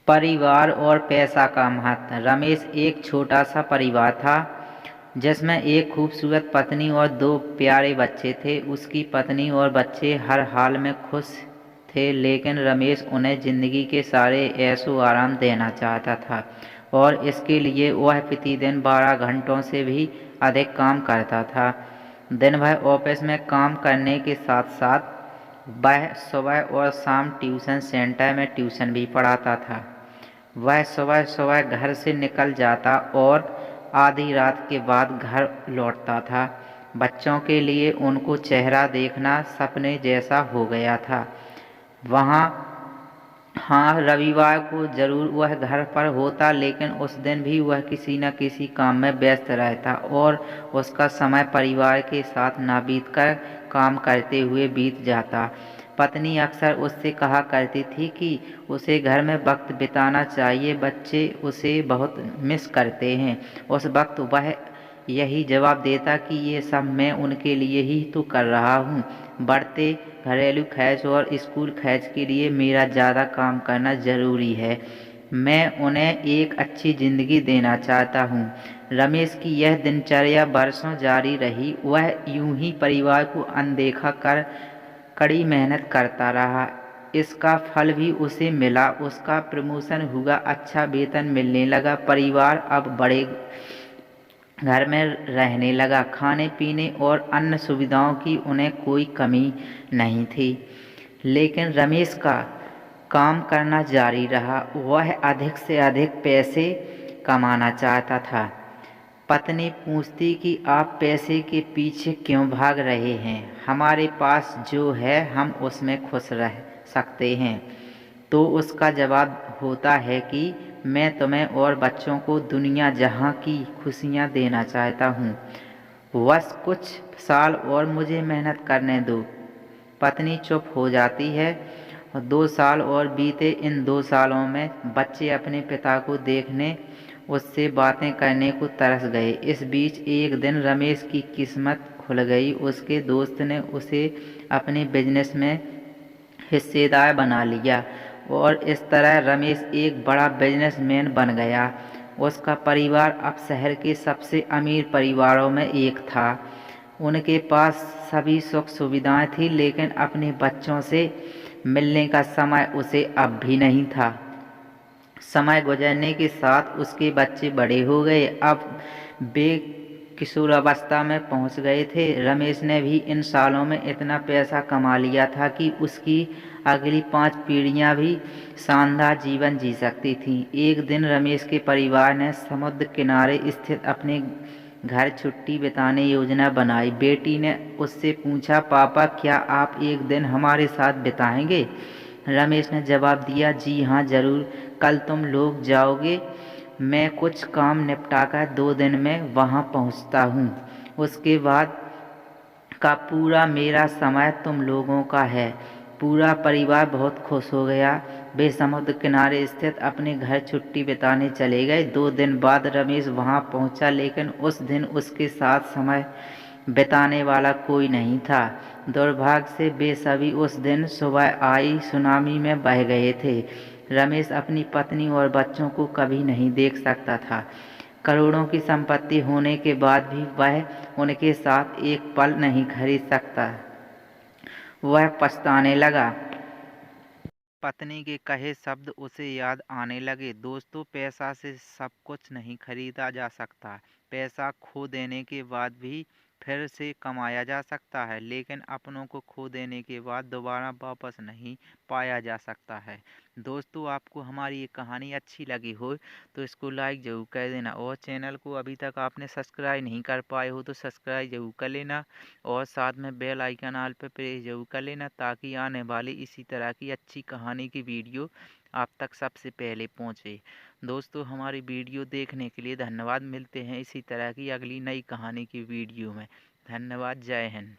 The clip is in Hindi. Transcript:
परिवार और पैसा का महत्व। रमेश एक छोटा सा परिवार था जिसमें एक खूबसूरत पत्नी और दो प्यारे बच्चे थे। उसकी पत्नी और बच्चे हर हाल में खुश थे, लेकिन रमेश उन्हें जिंदगी के सारे ऐशो आराम देना चाहता था और इसके लिए वह प्रतिदिन 12 घंटों से भी अधिक काम करता था। दिन भर ऑफिस में काम करने के साथ साथ वह सुबह और शाम ट्यूशन सेंटर में ट्यूशन भी पढ़ाता था। वह सुबह सुबह घर से निकल जाता और आधी रात के बाद घर लौटता था। बच्चों के लिए उनको चेहरा देखना सपने जैसा हो गया था। वहाँ हाँ, रविवार को जरूर वह घर पर होता, लेकिन उस दिन भी वह किसी न किसी काम में व्यस्त रहता और उसका समय परिवार के साथ न बीतकर काम करते हुए बीत जाता। पत्नी अक्सर उससे कहा करती थी कि उसे घर में वक्त बिताना चाहिए, बच्चे उसे बहुत मिस करते हैं। उस वक्त वह यही जवाब देता कि ये सब मैं उनके लिए ही तो कर रहा हूँ। बढ़ते घरेलू खर्च और स्कूल खर्च के लिए मेरा ज़्यादा काम करना ज़रूरी है। मैं उन्हें एक अच्छी ज़िंदगी देना चाहता हूँ। रमेश की यह दिनचर्या वर्षों जारी रही। वह यूं ही परिवार को अनदेखा कर कड़ी मेहनत करता रहा। इसका फल भी उसे मिला। उसका प्रमोशन हुआ, अच्छा वेतन मिलने लगा। परिवार अब बड़े घर में रहने लगा। खाने पीने और अन्य सुविधाओं की उन्हें कोई कमी नहीं थी। लेकिन रमेश का काम करना जारी रहा। वह अधिक से अधिक पैसे कमाना चाहता था। पत्नी पूछती कि आप पैसे के पीछे क्यों भाग रहे हैं? हमारे पास जो है हम उसमें खुश रह सकते हैं। तो उसका जवाब होता है कि मैं तुम्हें और बच्चों को दुनिया जहां की खुशियां देना चाहता हूँ। बस कुछ साल और मुझे मेहनत करने दो। पत्नी चुप हो जाती है और 2 साल और बीते। इन 2 सालों में बच्चे अपने पिता को देखने, उससे बातें करने को तरस गए। इस बीच एक दिन रमेश की किस्मत खुल गई। उसके दोस्त ने उसे अपने बिजनेस में हिस्सेदार बना लिया और इस तरह रमेश एक बड़ा बिजनेसमैन बन गया। उसका परिवार अब शहर के सबसे अमीर परिवारों में एक था। उनके पास सभी सुख सुविधाएं थी, लेकिन अपने बच्चों से मिलने का समय उसे अब भी नहीं था। समय गुजरने के साथ उसके बच्चे बड़े हो गए। अब वे किशोरावस्था में पहुंच गए थे। रमेश ने भी इन सालों में इतना पैसा कमा लिया था कि उसकी अगली 5 पीढ़ियां भी शानदार जीवन जी सकती थीं। एक दिन रमेश के परिवार ने समुद्र किनारे स्थित अपने घर छुट्टी बिताने योजना बनाई। बेटी ने उससे पूछा, पापा क्या आप एक दिन हमारे साथ बिताएंगे? रमेश ने जवाब दिया, जी हाँ जरूर। कल तुम लोग जाओगे? मैं कुछ काम निपटाकर 2 दिन में वहाँ पहुँचता हूँ। उसके बाद का पूरा मेरा समय तुम लोगों का है। पूरा परिवार बहुत खुश हो गया। वे समुद्र किनारे स्थित अपने घर छुट्टी बिताने चले गए। 2 दिन बाद रमेश वहाँ पहुँचा, लेकिन उस दिन उसके साथ समय बिताने वाला कोई नहीं था। दुर्भाग्य से वे सभी उस दिन सुबह आई सुनामी में बह गए थे। रमेश अपनी पत्नी और बच्चों को कभी नहीं देख सकता था। करोड़ों की संपत्ति होने के बाद भी वह उनके साथ एक पल नहीं खरीद सकता। वह पछताने लगा। पत्नी के कहे शब्द उसे याद आने लगे। दोस्तों, पैसा से सब कुछ नहीं खरीदा जा सकता। पैसा खो देने के बाद भी फिर से कमाया जा सकता है, लेकिन अपनों को खो देने के बाद दोबारा वापस नहीं पाया जा सकता है। दोस्तों, आपको हमारी ये कहानी अच्छी लगी हो तो इसको लाइक ज़रूर कर देना और चैनल को अभी तक आपने सब्सक्राइब नहीं कर पाए हो तो सब्सक्राइब ज़रूर कर लेना और साथ में बेल आइकन ऑल पे प्रेस ज़रूर कर लेना, ताकि आने वाली इसी तरह की अच्छी कहानी की वीडियो आप तक सबसे पहले पहुंचे। दोस्तों, हमारी वीडियो देखने के लिए धन्यवाद। मिलते हैं इसी तरह की अगली नई कहानी की वीडियो में। धन्यवाद। जय हिंद।